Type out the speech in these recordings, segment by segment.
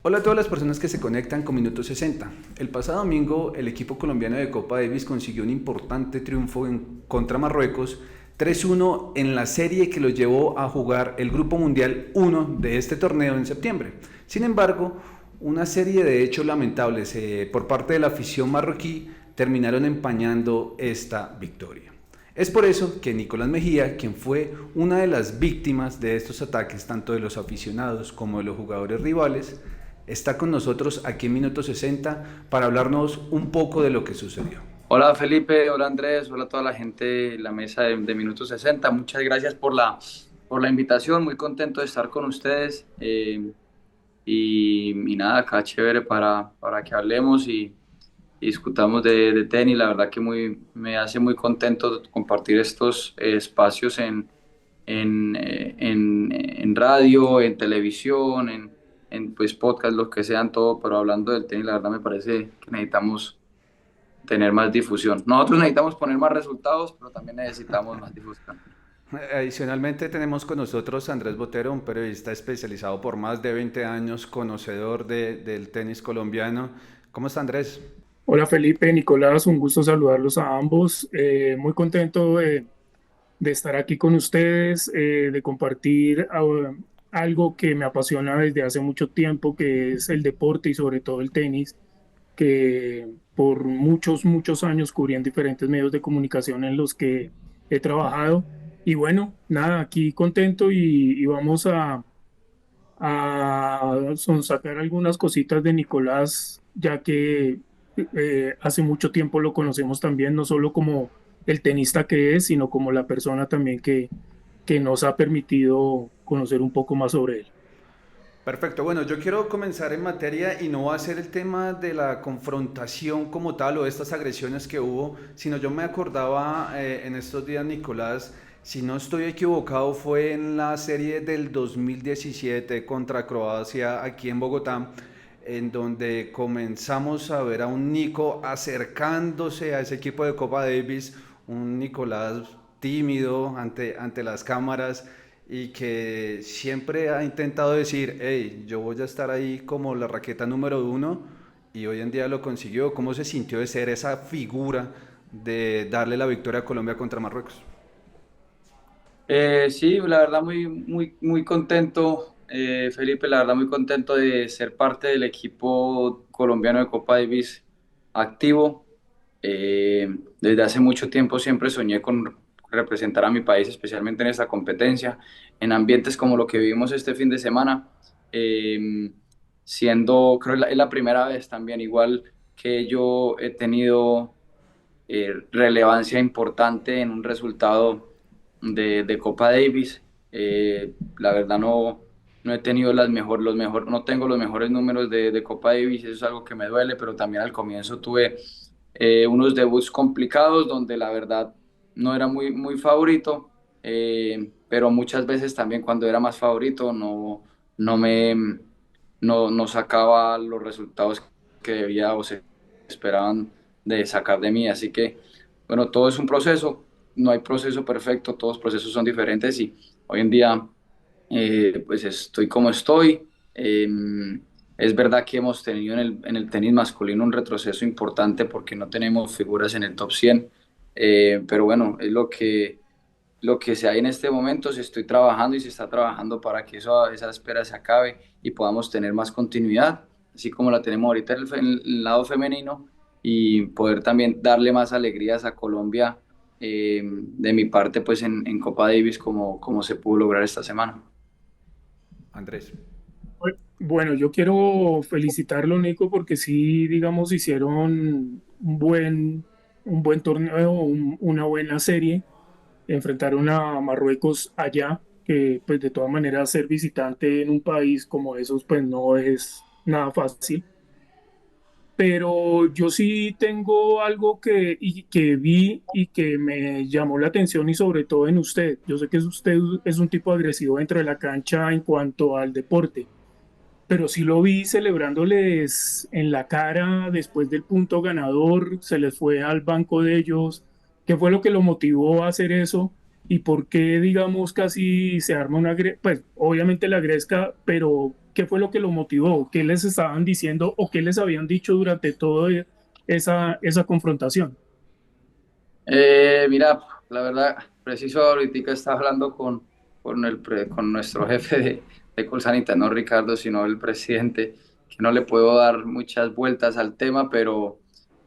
Hola a todas las personas que se conectan con Minuto 60. El pasado domingo el equipo colombiano de Copa Davis consiguió un importante triunfo contra Marruecos 3-1 en la serie que los llevó a jugar el Grupo Mundial 1 de este torneo en septiembre. Sin embargo, una serie de hechos lamentables por parte de la afición marroquí terminaron empañando esta victoria. Es por eso que Nicolás Mejía, quien fue una de las víctimas de estos ataques, tanto de los aficionados como de los jugadores rivales, está con nosotros aquí en Minuto 60 para hablarnos un poco de lo que sucedió. Hola Felipe, hola Andrés, hola a toda la gente de la mesa de Minuto 60. Muchas gracias por la invitación, muy contento de estar con ustedes. Y nada, acá chévere para que hablemos y discutamos de tenis. La verdad que me hace muy contento compartir estos espacios en radio, en televisión, en pues podcast, lo que sean, todo, pero hablando del tenis, la verdad me parece que necesitamos tener más difusión. Nosotros necesitamos poner más resultados, pero también necesitamos más difusión. Adicionalmente tenemos con nosotros a Andrés Botero, un periodista especializado por más de 20 años, conocedor del tenis colombiano. ¿Cómo está Andrés? Hola Felipe, Nicolás, un gusto saludarlos a ambos. Muy contento de estar aquí con ustedes, de compartir algo que me apasiona desde hace mucho tiempo, que es el deporte y sobre todo el tenis, que por muchos años cubrí en diferentes medios de comunicación en los que he trabajado. Y bueno, nada, aquí contento y vamos a sacar algunas cositas de Nicolás, ya que hace mucho tiempo lo conocemos también, no solo como el tenista que es, sino como la persona también que nos ha permitido conocer un poco más sobre él. Perfecto, bueno, yo quiero comenzar en materia y no va a ser el tema de la confrontación como tal o estas agresiones que hubo, sino yo me acordaba en estos días, Nicolás, si no estoy equivocado, fue en la serie del 2017 contra Croacia aquí en Bogotá, en donde comenzamos a ver a un Nico acercándose a ese equipo de Copa Davis, un Nicolás tímido ante las cámaras y que siempre ha intentado decir, hey, yo voy a estar ahí como la raqueta número uno y hoy en día lo consiguió. ¿Cómo se sintió de ser esa figura de darle la victoria a Colombia contra Marruecos? Sí, la verdad muy contento, Felipe, la verdad muy contento de ser parte del equipo colombiano de Copa Davis activo. Desde hace mucho tiempo siempre soñé con representar a mi país, especialmente en esta competencia, en ambientes como lo que vivimos este fin de semana, eh, creo que es la primera vez también, igual que yo he tenido relevancia importante en un resultado de Copa Davis. La verdad no he tenido no tengo los mejores números de Copa Davis, eso es algo que me duele, pero también al comienzo tuve unos debuts complicados donde la verdad no era muy favorito, pero muchas veces también cuando era más favorito no me no sacaba los resultados que debía o se esperaban de sacar de mí. Así que, bueno, todo es un proceso, no hay proceso perfecto, todos los procesos son diferentes y hoy en día pues estoy como estoy. Es verdad que hemos tenido en el tenis masculino un retroceso importante porque no tenemos figuras en el top 100, pero bueno, es lo que se hay en este momento. Se estoy trabajando y se está trabajando para que esa espera se acabe y podamos tener más continuidad, así como la tenemos ahorita en el lado femenino, y poder también darle más alegrías a Colombia, de mi parte, pues en Copa Davis, como se pudo lograr esta semana. Andrés. Bueno, yo quiero felicitarlo, Nico, porque sí, digamos, hicieron un buen torneo, una buena serie. Enfrentaron a Marruecos allá, que pues de todas maneras ser visitante en un país como esos pues no es nada fácil. Pero yo sí tengo algo que vi y que me llamó la atención y sobre todo en usted. Yo sé que usted es un tipo agresivo dentro de la cancha en cuanto al deporte, pero sí lo vi celebrándoles en la cara después del punto ganador, se les fue al banco de ellos. ¿Qué fue lo que lo motivó a hacer eso? ¿Y por qué, digamos, casi se arma pues obviamente la gresca, pero ¿Qué fue lo que lo motivó? ¿Qué les estaban diciendo o qué les habían dicho durante toda esa confrontación? Mira, la verdad, preciso ahorita estaba hablando con nuestro jefe de Colsanita, no Ricardo, sino el presidente, que no le puedo dar muchas vueltas al tema, pero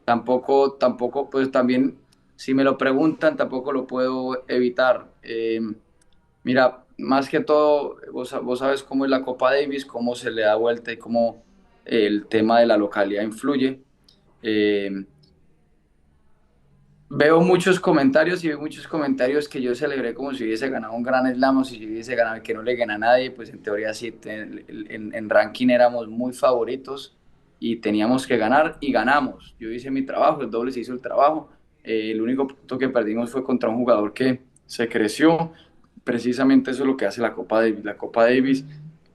tampoco, pues también, si me lo preguntan, tampoco lo puedo evitar. Mira, más que todo, vos sabes cómo es la Copa Davis, cómo se le da vuelta y cómo el tema de la localidad influye. Eh, Veo muchos comentarios y veo muchos comentarios que yo celebré como si hubiese ganado un gran slam o si yo hubiese ganado y que no le gana a nadie, pues en teoría sí, en ranking éramos muy favoritos y teníamos que ganar y ganamos. Yo hice mi trabajo, el doble se hizo el trabajo. El único punto que perdimos fue contra un jugador que se creció. Precisamente eso es lo que hace la Copa Davis. La Copa Davis,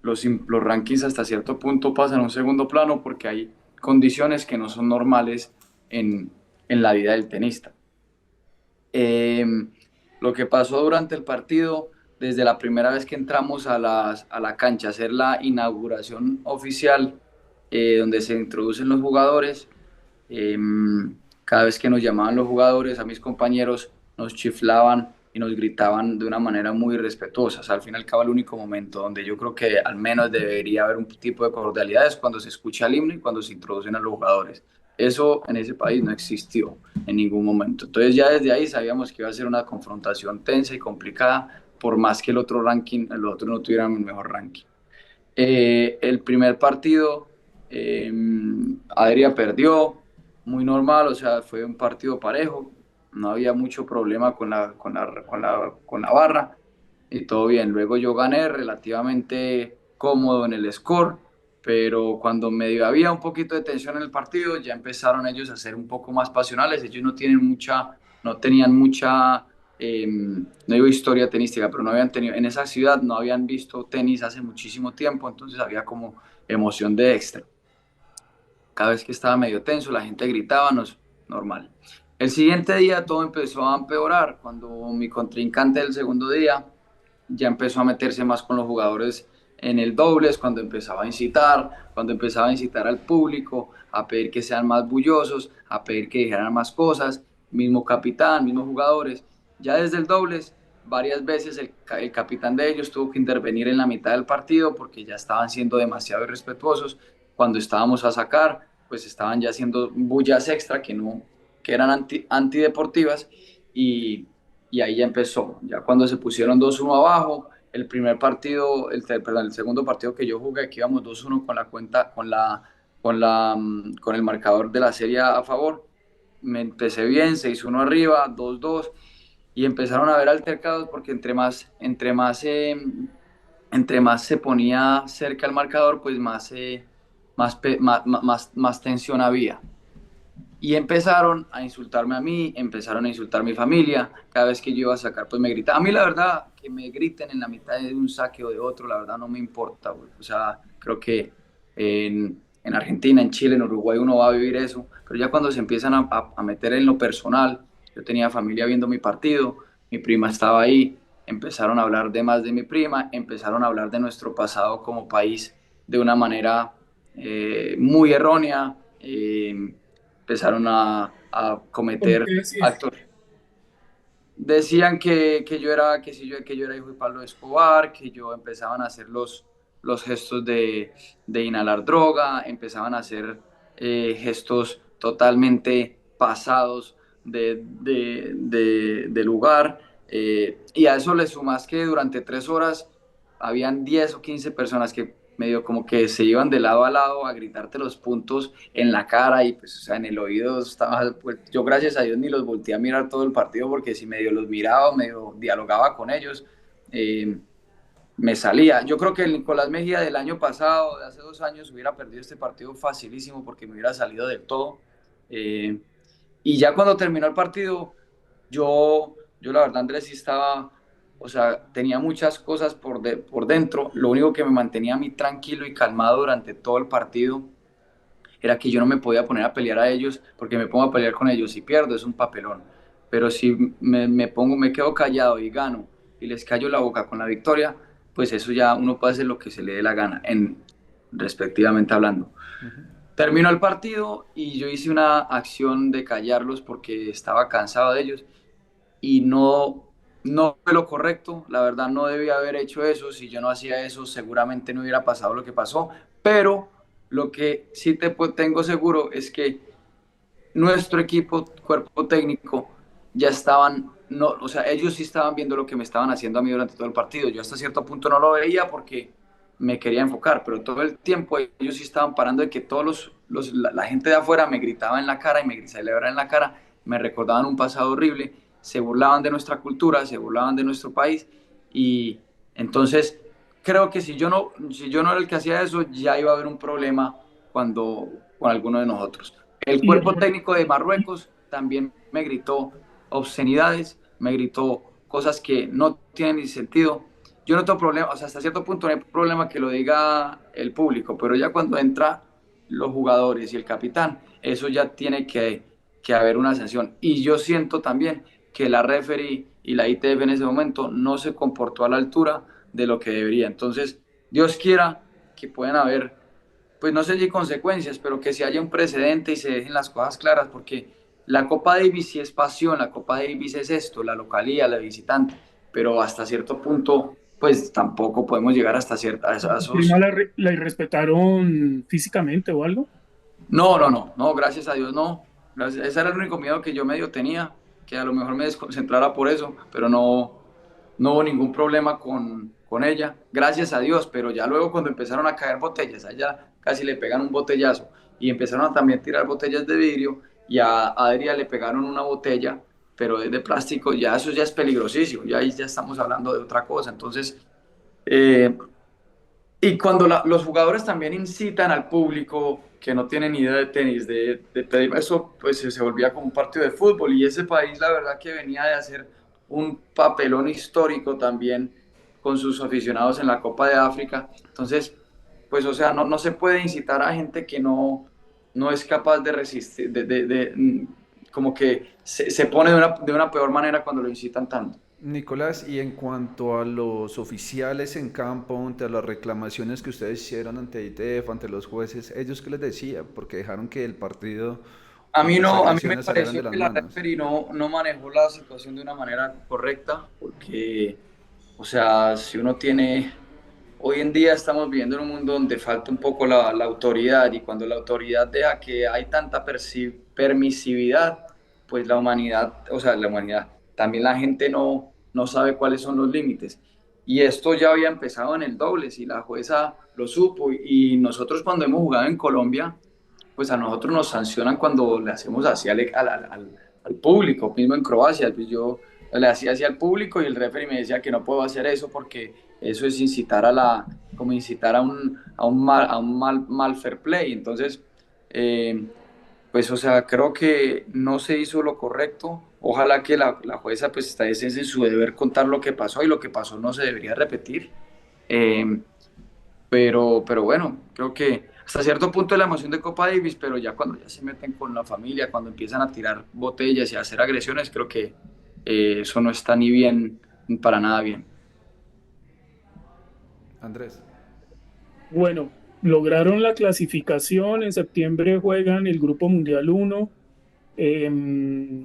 los rankings hasta cierto punto pasan a un segundo plano porque hay condiciones que no son normales en la vida del tenista. Eh, lo que pasó durante el partido, desde la primera vez que entramos a la cancha a hacer la inauguración oficial, donde se introducen los jugadores, eh, cada vez que nos llamaban los jugadores, a mis compañeros nos chiflaban y nos gritaban de una manera muy respetuosa. O sea, al fin y al cabo, el único momento donde yo creo que al menos debería haber un tipo de cordialidad es cuando se escucha el himno y cuando se introducen a los jugadores. Eso en ese país no existió en ningún momento. Entonces ya desde ahí sabíamos que iba a ser una confrontación tensa y complicada, por más que el otro ranking, los otros no tuvieran un mejor ranking. El primer partido, eh, Adria perdió, muy normal, o sea, fue un partido parejo, no había mucho problema con la barra y todo bien. Luego yo gané relativamente cómodo en el score, pero cuando medio había un poquito de tensión en el partido, ya empezaron ellos a ser un poco más pasionales. Ellos no tenían mucha, no digo historia tenística, pero no habían tenido, en esa ciudad no habían visto tenis hace muchísimo tiempo, entonces había como emoción de extra. Cada vez que estaba medio tenso, la gente gritaba, normal. El siguiente día todo empezó a empeorar cuando mi contrincante del segundo día ya empezó a meterse más con los jugadores en el dobles, cuando empezaba a incitar al público, a pedir que sean más bullosos, a pedir que dijeran más cosas, mismo capitán, mismos jugadores. Ya desde el dobles, varias veces el capitán de ellos tuvo que intervenir en la mitad del partido porque ya estaban siendo demasiado irrespetuosos. Cuando estábamos a sacar, pues estaban ya haciendo bullas extra que eran antideportivas y y ahí ya empezó. Ya cuando se pusieron 2-1 abajo, el primer partido, perdón, el segundo partido que yo jugué, aquí íbamos 2-1 con la cuenta, con el marcador de la serie a favor. Me empecé bien, 6-1 arriba, 2-2, y empezaron a haber altercados porque entre más se ponía cerca el marcador, pues más tensión había. Y empezaron a insultarme a mí, empezaron a insultar a mi familia. Cada vez que yo iba a sacar, pues me gritaban. A mí la verdad, que me griten en la mitad de un saque o de otro, la verdad no me importa, güey. O sea, creo que en Argentina, en Chile, en Uruguay uno va a vivir eso. Pero ya cuando se empiezan a meter en lo personal, yo tenía familia viendo mi partido, mi prima estaba ahí, empezaron a hablar de más de mi prima, empezaron a hablar de nuestro pasado como país de una manera muy errónea. Empezaron a ¿Cómo cometer te decían? actos. Decían que yo era hijo de Pablo Escobar, que yo empezaban a hacer los gestos de inhalar droga, empezaban a hacer gestos totalmente pasados de lugar. Y a eso le sumas que durante 3 horas habían 10 o 15 personas que medio como que se iban de lado a lado a gritarte los puntos en la cara y pues o sea en el oído estaba, pues, yo gracias a Dios ni los volteé a mirar todo el partido porque si medio los miraba, medio dialogaba con ellos, eh, me salía. Yo creo que el Nicolás Mejía del año pasado, de hace 2 años, hubiera perdido este partido facilísimo porque me hubiera salido del todo. Eh, y ya cuando terminó el partido, yo la verdad, Andrés, sí estaba, o sea, tenía muchas cosas por dentro. Lo único que me mantenía a mí tranquilo y calmado durante todo el partido era que yo no me podía poner a pelear a ellos, porque me pongo a pelear con ellos y pierdo, es un papelón. Pero si me quedo callado y gano y les callo la boca con la victoria, pues eso ya uno puede hacer lo que se le dé la gana. respectivamente hablando. Ujú. Terminó el partido y yo hice una acción de callarlos porque estaba cansado de ellos y no fue lo correcto. La verdad no debía haber hecho eso. Si yo no hacía eso, seguramente no hubiera pasado lo que pasó. Pero lo que sí tengo seguro es que nuestro equipo, cuerpo técnico, ya estaban, no, o sea, ellos sí estaban viendo lo que me estaban haciendo a mí durante todo el partido. Yo hasta cierto punto no lo veía porque me quería enfocar, pero todo el tiempo ellos sí estaban parando de que todos la gente de afuera me gritaba en la cara y me celebraba en la cara, me recordaban un pasado horrible, se burlaban de nuestra cultura, se burlaban de nuestro país y entonces creo que si yo no era el que hacía eso, ya iba a haber un problema con alguno de nosotros. El Y cuerpo técnico de Marruecos también me gritó obscenidades, me gritó cosas que no tienen ni sentido. Yo no tengo problema, o sea, hasta cierto punto no hay problema que lo diga el público, pero ya cuando entra los jugadores y el capitán, eso ya tiene que haber una sanción. Y yo siento también que la referee y la ITF en ese momento no se comportó a la altura de lo que debería. Entonces, Dios quiera que puedan haber, pues no sé si consecuencias, pero que si haya un precedente y se dejen las cosas claras, porque la Copa Davis sí es pasión, la Copa Davis es esto, la localía, la visitante, pero hasta cierto punto, pues tampoco podemos llegar hasta a ¿no esos... la irrespetaron físicamente o algo? No, gracias a Dios no. Ese era el único miedo que yo medio tenía, que a lo mejor me desconcentrara por eso, pero no hubo ningún problema con ella, gracias a Dios, pero ya luego cuando empezaron a caer botellas, allá casi le pegan un botellazo y empezaron a también tirar botellas de vidrio y a Adria le pegaron una botella, pero es de plástico, ya eso ya es peligrosísimo, ya ahí ya estamos hablando de otra cosa, entonces, eh, y cuando los jugadores también incitan al público que no tiene ni idea de tenis, de pedir eso, pues se volvía como un partido de fútbol. Y ese país, la verdad, que venía de hacer un papelón histórico también con sus aficionados en la Copa de África. Entonces, pues, o sea, no se puede incitar a gente que no es capaz de resistir, como que se pone de una peor manera cuando lo incitan tanto. Nicolás, y en cuanto a los oficiales en campo, ante las reclamaciones que ustedes hicieron ante ITF, ante los jueces, ¿ellos qué les decían? Porque dejaron que el partido o las A mí me agresiones salieran de pareció las que la manos. referee no manejó la situación de una manera correcta, porque, o sea, si uno tiene, hoy en día estamos viviendo en un mundo donde falta un poco la autoridad, y cuando la autoridad deja que hay tanta permisividad, pues la humanidad, o sea, la humanidad, también la gente no sabe cuáles son los límites. Y esto ya había empezado en el dobles y la jueza lo supo, y nosotros cuando hemos jugado en Colombia, pues a nosotros nos sancionan cuando le hacemos así al público, mismo en Croacia, pues yo le hacía así al público y el referee me decía que no puedo hacer eso porque eso es incitar como incitar a un mal fair play. Entonces, eh, pues, o sea, creo que no se hizo lo correcto. Ojalá que la jueza pues está en su deber contar lo que pasó y lo que pasó no se debería repetir. Eh, pero bueno, creo que hasta cierto punto es la emoción de Copa Davis, pero ya cuando ya se meten con la familia, cuando empiezan a tirar botellas y a hacer agresiones, creo que eso no está ni bien, para nada bien. Andrés. Bueno, lograron la clasificación, en septiembre juegan el Grupo Mundial 1.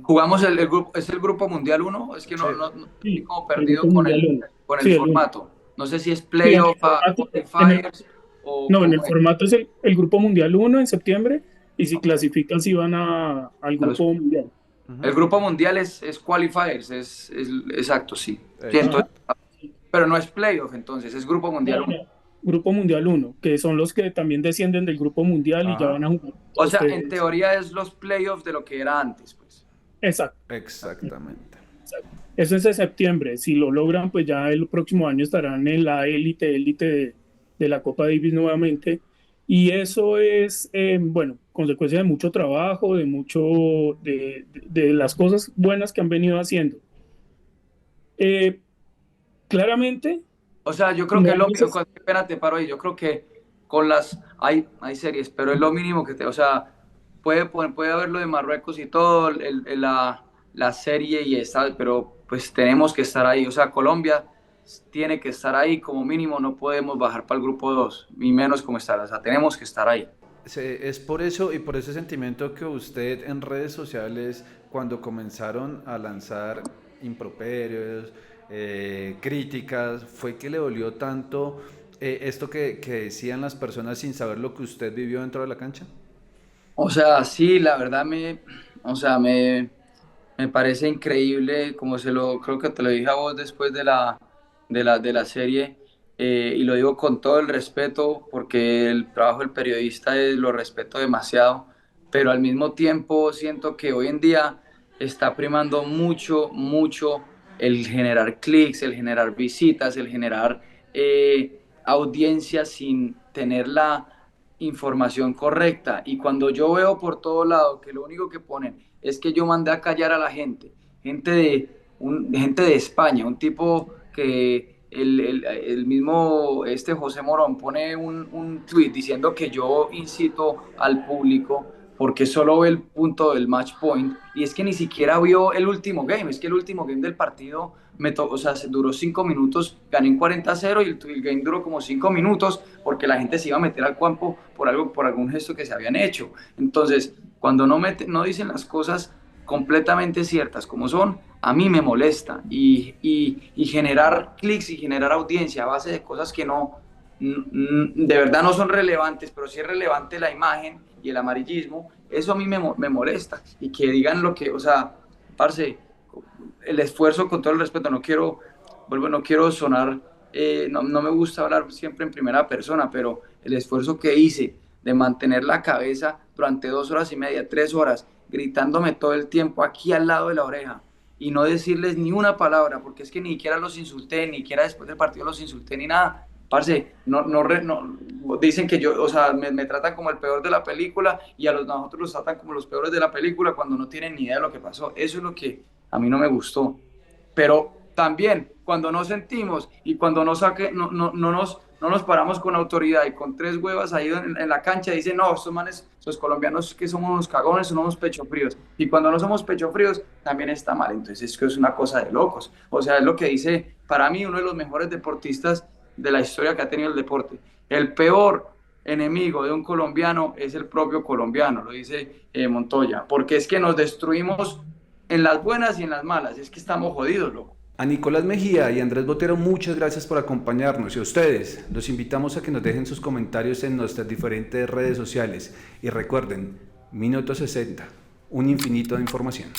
Jugamos el grupo, es el Grupo Mundial uno, es que Sí. no estoy Sí, como el perdido Grupo Mundial 1. con el Sí, el 1. formato. No sé si es Sí, en el playoff a formato, qualifiers o no, en el cómo es. formato es el Grupo Mundial 1 en septiembre y si clasifican si van al A los- Grupo Mundial. Ujú. el Grupo Mundial es qualifiers, exacto, sí. Sí, Ajá. entonces, pero no es playoff, entonces es Grupo No, Mundial uno. no, Grupo Mundial 1, que son los que también descienden del Grupo Mundial y ya Ajá. van a jugar O contra sea, en ustedes. teoría es los playoffs de lo que era antes, pues. Exacto. Exactamente. Exacto. Eso es de septiembre. Si lo logran, pues ya el próximo año estarán en la élite de la Copa Davis nuevamente. Y eso es, bueno, consecuencia de mucho trabajo, de las cosas buenas que han venido haciendo. Eh, claramente, O sea, yo creo que no es lo neces- mínimo, espérate, paro ahí, yo creo que hay series, pero es lo mínimo o sea, puede haber lo de Marruecos y todo, la serie y esta, pero pues tenemos que estar ahí. O sea, Colombia tiene que estar ahí, como mínimo no podemos bajar para el grupo 2, ni menos como estar, o sea, tenemos que estar ahí. Es por eso y por ese sentimiento que usted en redes sociales, cuando comenzaron a lanzar improperios, críticas, fue que le dolió tanto esto que decían las personas sin saber lo que usted vivió dentro de la cancha. O sea, sí, la verdad o sea, me parece increíble, como creo que te lo dije a vos después de la serie, y lo digo con todo el respeto, porque el trabajo del periodista lo respeto demasiado, pero al mismo tiempo siento que hoy en día está primando mucho, mucho el generar clics, el generar visitas, el generar audiencia sin tener la información correcta. Y cuando yo veo por todo lado que lo único que ponen es que yo mandé a callar a la gente de España, un tipo que el mismo José Morón pone un tweet diciendo que yo incito al público porque solo ve el punto del match point, y es que ni siquiera vio el último game, es que el último game del partido o sea, duró 5 minutos, gané en 40-0 y el game duró como 5 minutos porque la gente se iba a meter al campo por algún gesto que se habían hecho. Entonces, cuando no dicen las cosas completamente ciertas como son, a mí me molesta, y generar clics y generar audiencia a base de cosas que de verdad no son relevantes, pero sí es relevante la imagen y el amarillismo, eso a mí me molesta. Y que digan lo que, o sea, parce, el esfuerzo, con todo el respeto, no quiero sonar, no me gusta hablar siempre en primera persona, pero el esfuerzo que hice de mantener la cabeza durante 2 horas y media, 3 horas, gritándome todo el tiempo aquí al lado de la oreja y no decirles ni una palabra, porque es que ni siquiera los insulté, ni siquiera después del partido los insulté ni nada. Parce, dicen que yo, o sea, me tratan como el peor de la película, y nosotros los tratan como los peores de la película cuando no tienen ni idea de lo que pasó. Eso es lo que a mí no me gustó. Pero también, cuando nos sentimos y cuando no nos paramos con autoridad y con tres huevas ahí en la cancha, dicen, no, estos manes, los colombianos, que somos unos cagones, somos pecho fríos. Y cuando no somos pecho fríos, también está mal. Entonces, es que es una cosa de locos. O sea, es lo que dice, para mí, uno de los mejores deportistas de la historia que ha tenido el deporte. El peor enemigo de un colombiano es el propio colombiano, lo dice Montoya, porque es que nos destruimos en las buenas y en las malas, es que estamos jodidos, loco. A Nicolás Mejía y Andrés Botero, muchas gracias por acompañarnos, y a ustedes los invitamos a que nos dejen sus comentarios en nuestras diferentes redes sociales y recuerden, Minuto 60, un infinito de información.